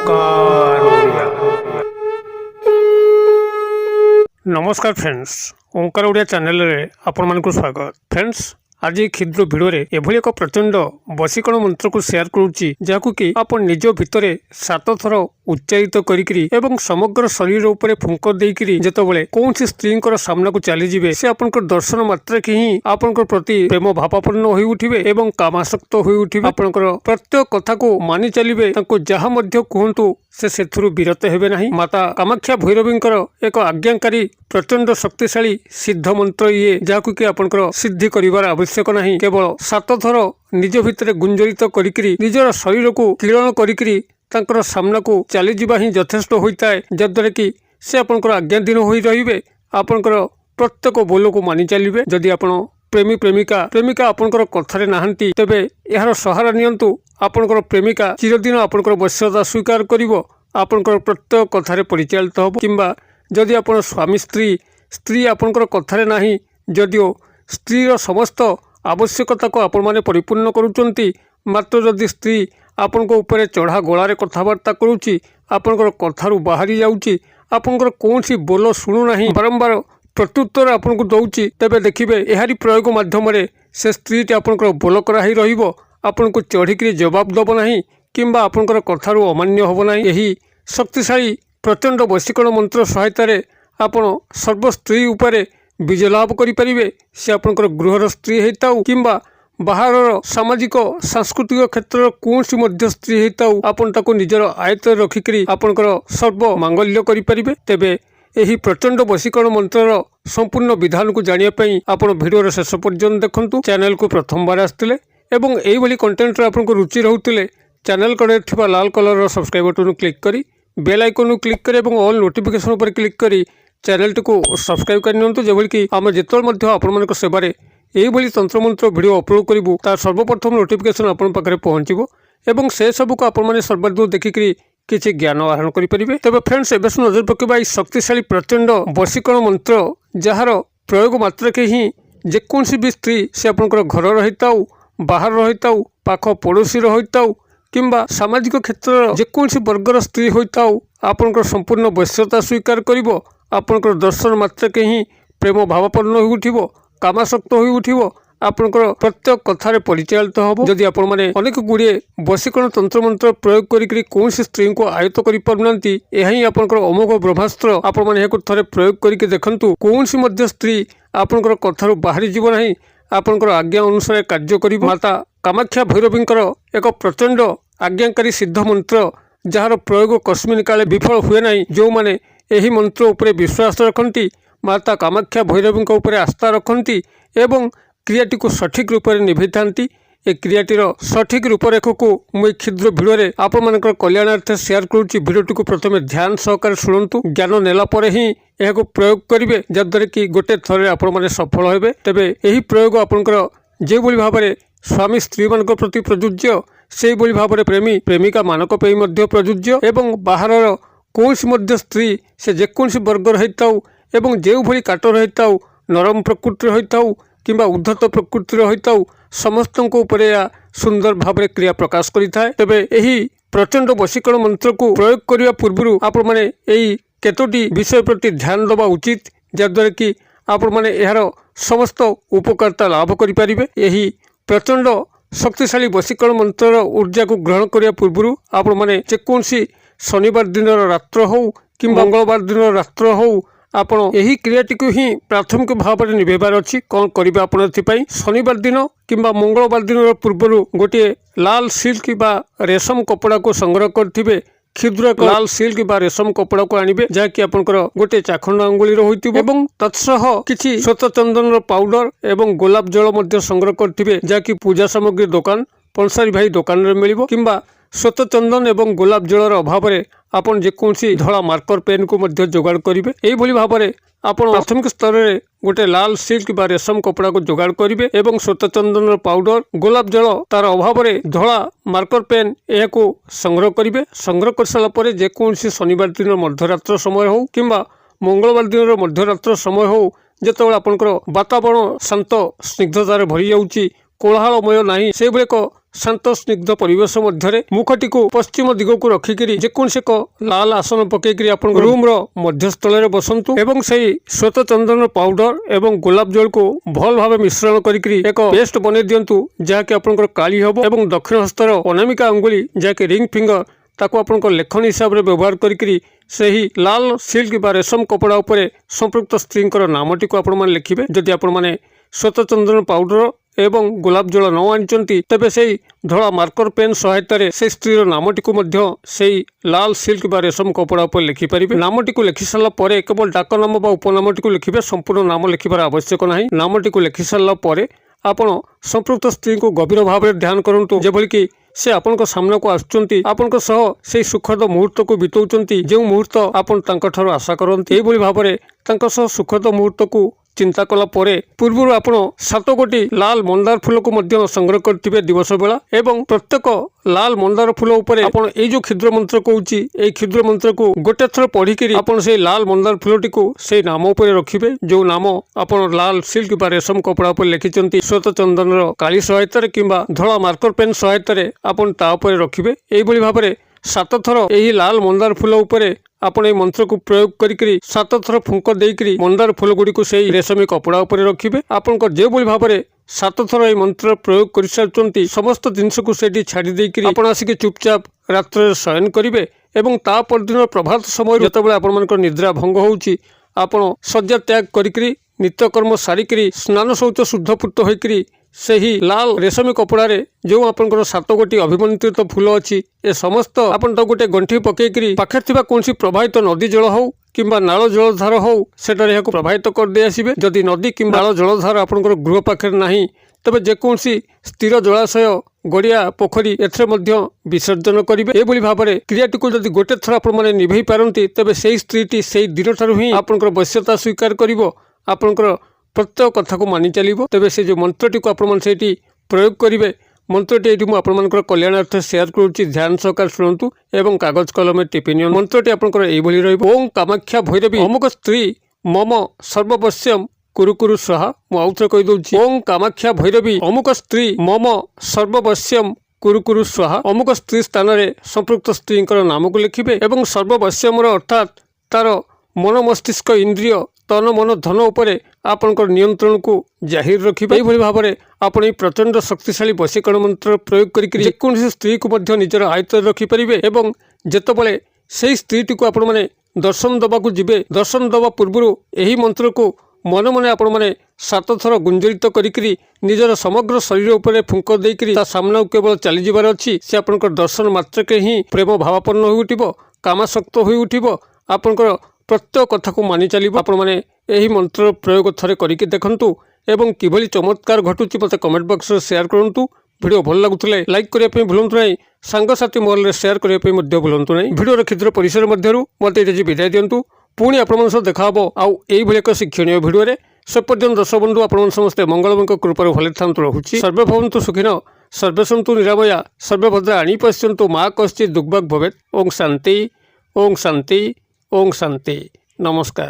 ओंकार ओडिया। नमस्कार फ्रेंड्स, ओंकार ओडिया चैनल रे आपण मानकु स्वागत। फ्रेंड्स, आज क्षुद्र भिडियो एभली एक प्रचंड बशीकरण मंत्र को शेयर करुच्ची जहां कि आपण निज भितरे 7 थर उच्चारित करी एवं समग्र शरीर उपरे फुंक देकरी जेतबेले कौन स्त्री सामना को चली जिवे से आपनकर दर्शन मात्र कि ही आपनकर प्रति प्रेम भावापन्न होई उठिबे एवं कामासक्त होई उठिबे। आपनकर प्रत्येक कथा को मानि चलिबे, तांको जहा मध्य कहंतु से सेथुरु विरत हेबे नाही। माता कामाख्या भैरवींकर एक आज्ञाकारी प्रचंड शक्तिशाली सिद्ध मंत्र ये जहां कि आपनकर सिद्धि करिवार आवश्यक नाही। केवल 7 थर निज भितरे गुंजरित करिकरी निजर शरीर को किरण करिकरी तांकर सामना को चली जिबा ही यथेष्ट होता है, जद्वारा कि से आपनकर आज्ञाधीन होई रहिबे। आपनकर प्रत्येक बोल को मानि चलिबे। जदि आपण प्रेमी प्रेमिका आपनकर कथारे नाहंती तेबे एहार सहारा नियंतु। आपनकर प्रेमिका चिरदिन आपनकर वश्यता स्वीकार करिवो, आपनकर प्रत्येक कथारे परिचालित होबो। किंबा जदि आपण स्वामी स्त्री आपनकर कथारे नाही, जदिओ स्त्रीर समस्त आवश्यकता को आपण माने परिपूर्ण करूचंती, मात्र जदि स्त्री आपनको ऊपर चढ़ा गोलारे कथबार्ता करुच्ची, आपनकर कथारू बाहरी जाउची, आपनकर कौनसी बोल शुणु नाही, बारंबार प्रत्युत्तर आपनको दउची, तेबे देखिबे एहारी प्रयोग माध्यम से स्त्रीटी आपनकर बोल कराही रहिबो। आपनको चढ़िकी जवाब दब नाही किंबा आपनकर कथारू अमान्य होब नाही। एही शक्तिशाली प्रचंड वशीकरण मंत्र सहायतारे आपण सर्व स्त्री उपरे विजय लाभ करिपारिबे। से आपनकर गृहर स्त्री हेताउ किंबा बाहर सामाजिक सांस्कृतिक क्षेत्र कौनसी मध्य स्त्री हेताउ, आपन ताको निजर आयत रखिकरी आपनकर सर्व मांगल्य करिपारिबे। तेबे एही प्रचंड वशीकरण मंत्रर संपूर्ण विधान को जानिया पई आपण भिडियोर शेष पर्यंत देखंतु। चैनल को प्रथम बार आस्तिले एवं एई भली कंटेंट रे आपनको रुचि रहुतिले चैनल कड़े थिबा लाल कलर सब्सक्राइब बटन क्लिक करी बेल आइकन क्लिक करी एवं ऑल नोटिफिकेशन पर क्लिक करी चैनल को सब्सक्राइब कर नियंतु, जेभली कि आम जेतल मध्य आपण मानक सेबारे एही तंत्रमंत्र भिडियो अपलोड करिवु तार सर्वप्रथम नोटिफिकेशन आपण पाखरे पहुंचीबो एवं से सब को आपण माने सर्वाधिक देखिकरी किछि ज्ञान आहरण करि परिबे। तबे फ्रेंड्स, एबे नजर पकेबा ई शक्तिशाली प्रचंड वशीकरण मंत्र जहार प्रयोग मात्र के ही जेकोसी भी स्त्री से आपनकर घर रहिताउ, बाहर रहिताउ, पाख पड़ोसी रहिताउ किंबा सामाजिक क्षेत्र जेकोसी वर्गर स्त्री होइताउ, आपनकर संपूर्ण वश्यता स्वीकार करिवो। आपनकर दर्शन मात्र के ही प्रेम भावापन्न होई उठिबो, कामासक्त होई उठिबो, आपनकर प्रत्येक कथारे परिचालित होबो। जदि आपण माने अनेक गुड़िए वशीकरण तंत्र मंत्र प्रयोग करिकरी कौनसी स्त्री को आयत्त करि पारुनांती, एहा ही आपनकर अमोघ ब्रह्मास्त्र। आपण माने एहाको थरे प्रयोग करिके देखंतु, कौनसी मध्य स्त्री आपनकर कथारू बाहरी जीव नाही, आपनकर आज्ञा अनुसार कार्य करिबो। माता कामाख्या भैरवींकर एक प्रचंड आज्ञाकारी सिद्ध मंत्र जहार प्रयोग कस्मिन काले विफल हुए नाही। जो माने एही मंत्र उपरे विश्वास रखंती, माता कामाख्या भैरवी उपरे आस्था रखती एवं क्रियाटी को सठिक रूप से निभे था। ए क्रियाटीर सठिक रूपरेख को मुझे क्षुद्र भिडियो आपण मानकर कल्याणार्थे शेयर करुच्ची। भिडियोटी को प्रथम ध्यान सहकार शुणु, ज्ञान नेला परे ही यह प्रयोग करेंगे, जद्वारा कि गोटे थर आपण माने सफल हेबे। तेबे एही प्रयोग आपनकर जो भाव में स्वामी स्त्री मान प्रति प्रযোज्य, से भाव में प्रेमी प्रेमिका मानक प्रযোज्य एवं बाहर कौनसी मध्य स्त्री से जेकोसी वर्गर होइताउ एवं जो भली काटर होइताउ, नरम प्रकृतिर होइताउ किंबा उद्धत प्रकृतिर होइताउ, समस्त सुंदर भाव में क्रिया प्रकाश करिथाए। तेबे एही प्रचंड वशीकरण मंत्र को प्रयोग करने पूर्व आपण माने एही केतोटी विषय प्रति ध्यान दबा उचित, जद्वारा कि आपण माने एहार समस्त उपकारिता लाभ करि परिबे। एही प्रचंड शक्तिशाली वशीकरण मंत्र ऊर्जा को ग्रहण करने पूर्व आपण माने जेकोसी शनिवार दिन रात्र हो कि मंगलवार दिन रात्र हो, आपण यही क्रियाटी को ही प्राथमिक भाव में निभेबार अच्छी। कौन करेंगे आप शनिवार दिन किंबा मंगलवार दिन पूर्व गोटे लाल सिल्क बा रेशम कपड़ा को संग्रह करेंगे। क्षुद्र लाल सिल्क बा रेशम कपड़ा को आनिबे, जहाँकि आपनकर गोटे चाखंड अंगुली होइतिबो एवं तत्सह किछि श्वेत चंदन पाउडर एवं गोलाप जल मध्य संग्रह करेंगे, जहाँकि पूजा सामग्री दुकान पंसारी भाई दुकान रे मिलिबो। किंबा श्वेत चंदन एवं गोलाप जलर अभाव में आपन जेकोसी धला मार्कर पेन को मध्य जोगाड़ करेंगे। यही भाव में आपन प्राथमिक स्तर में गोटे लाल सिल्क बा रेशम कपड़ा को जोगाड़ करेंगे एवं श्वेत चंदन पाउडर गोलाप जल तार अभाव में धला मार्कर पेन यह संग्रह करेंगे। संग्रह कर सारापर जेकोसी शनिवार दिन मध्यरात्र समय हो किंबा मंगलवार दिन मध्यरात्र समय हो, जिते आपंकर वातावरण शांत स्निग्धतार भरी जाऊँगी, कोलाहलमय नहीं से एक शांत स्निग्ध परिवेश मध्य मुखटी को पश्चिम दिग को रखिकी जेकोसी एक लाल आसन पकईकरी आपण रूम मध्यस्थल बसतु एवं सही श्वेत चंदन पाउडर एवं गोलाप जल को भल भाव मिश्रण करी एक पेस्ट बनै दिंतु जहाँकि आपंकर काली हम एवं दक्षिण हस्तर अनामिका अंगुली जहाँकि रिंग फिंगर ताको आपंक लेखन हिसाब से व्यवहार करी सही लाल सिल्क बा रेशम कपड़ा उपरे संपृक्त स्त्री नामटी को आपण मैंने लिखिए। जदि आपण मैंने श्वेत चंदन पाउडर एवं गोलाप जल न आनी तेबे से धड़ा मार्कर पेन सहायतार से स्त्री नामटी को लाल सिल्क बा रेशम कपड़ा पर लिखिपारे। नामटी को लिखि सारा केवल डाक नाम बा उपनामटी को लिखिबे, संपूर्ण नाम लिखिबार आवश्यक नहीं। नामटी को लिखि सारा आपण संपृक्त स्त्री को गभीर भाव में ध्यान करंतु जेभली कि से आपन सामना को आसुचंती आपन सह से सुखद मुहूर्त को बितौचंती जो मुहूर्त आपन तांका ठारो आशा करंती एभली भाव में तांका सह सुखद मुहूर्त को चिंता कला पूर्व आपण 7 गोटी लाल मंदार फूल को मध्य संग्रह करथिबे दिवस बेला एवं प्रत्येक लाल मंदार फूल उपरे आपण ए जो क्षुद्र मंत्र कहूची ए क्षुद्र मंत्र को गोटे थर पढ़िकी आपण से लाल मंदार फूलटी को से नाम उपरे रखिबे जो नाम आपण लाल सिल्क बा रेशम कपड़ा पर लिखिचंती श्वेत चंदन काली सहायतार किंबा धला मार्कर पेन सहायतार आपण ता उपरे रखिबे। एई भली भाबरे 7 थर एही लाल मंदार फूल उपरे आपण ए मंत्र को प्रयोग करी 7 थर फुंक देकरी मंदार फूल गुडी को सेही रेशमी कपड़ा उपरे रखिबे। आपण जे भली भाबरे 7 थर ए मंत्र प्रयोग कर सारचंती समस्त जिनस को सेठी छाड़ी देकरी आपण आसिके चुपचाप रात्र शयन करिवे एवं ता परदिन प्रभात समय जतबेले आपण मानकर निद्रा भंग होउची आपण शय्या त्याग करी नित्यकर्म सारिकी स्नान शौच शुद्धपूत होकरी सही लाल रेशमी कपड़े जो आपंकर 7 गोटी अभिमंत्रित फूल अच्छी ए समस्त आपन तो गोटे गंठी पकईकरी पाखे थिबा कोनसी प्रवाहित नदी जल हो किंबा नाल जलधार हो सेटारे याको प्रवाहित कर दे आसीबे। जदि नदी किंबा नाल जलधार आपनकर गृह पाखे नाही तबे जेकोसी स्थिर जलाशय गड़िया पोखरी एथरे मध्य विसर्जन करिवे। एभली भाबरे क्रियाटी को जदि गोटे थर आपण माने निभेई पारंती तबे सेही स्त्रीटी सेही दिन ठारू ही आपनकर वश्यता स्वीकार करिवो आपनकर प्रत्येक कथा को मानि चलिबो। तबे से जो मंत्रटी को आपण माने सेठी प्रयोग करिवे मंत्रटी एठी मु आपण मानकर कल्याणार्थ शेयर करूची ध्यान सहकार शुणु एवं कागज कलम टिप्पणी मंत्रटी आपनकर एई भली रहइबो। ओम कामाख्या भैरवी अमुक स्त्री मम सर्ववश्यम कुरु कुरु स्वाहा। मु आउथरे कहि दउची ओम कामाख्या भैरवी अमुक स्त्री मम सर्ववश्यम कुरु कुरु स्वाहा। अमुक स्त्री स्थान रे संपृक्त स्त्री नाम को लिखिबे एवं सर्ववश्यम अर्थात तार मन मस्तिष्क इंद्रिय तन मन धन उपरे आपनकर नियंत्रण को जाहिर रखिबे। एई भली भाबरे आपण प्रचंड शक्तिशाली वशीकरण मंत्र प्रयोग करी जेकोसी स्त्री को मध्य निजर आयत्त रखि परिबे एवं जेतबेले सेही स्त्रीटी को आपण माने दर्शन दबाकू जिबे दर्शन दबा पूर्व एही मंत्र को मन मन आपण माने 7 थर गुंजरित करी निजर समग्र शरीर उपरे फुंक देकरी ता सामना केवल चली जिबार अछि से आपनकर दर्शन मात्र के ही प्रेम भावापन्न होई उठिबो कामासक्त होई उठिबो आपनकर प्रत्येक कथा को मानि चलिबो। आपण माने एही मंत्र प्रयोग थरे करिके देखंतु एवं किभली चमत्कार घटुची मते कमेंट बॉक्स रे शेयर करंतु। वीडियो भल लागुतले लाइक करिया पे भूलंतु नै सांग साथी मोबाइल रे शेयर करिया पे मध्य भूलंतु नै। वीडियो रे क्षुद्र परिसर मध्यरु मते एजे विदाय दियंतु पुणी आपण मन देखा हबो आउ एई भली एक शिक्षणीय वीडियो रे से पर्यंत दर्शक बंधु आपण समस्त मंगलमय कृपार भले थांतु रहुची। सर्वे भवन्तु सुखिनो सर्वे सन्तु निरामया सर्वे भद्राणि पश्यन्तु मा कश्चित् दुर्भाग् भवेत्। ओम शांति ओम शांति ओम शांति। नमस्कार।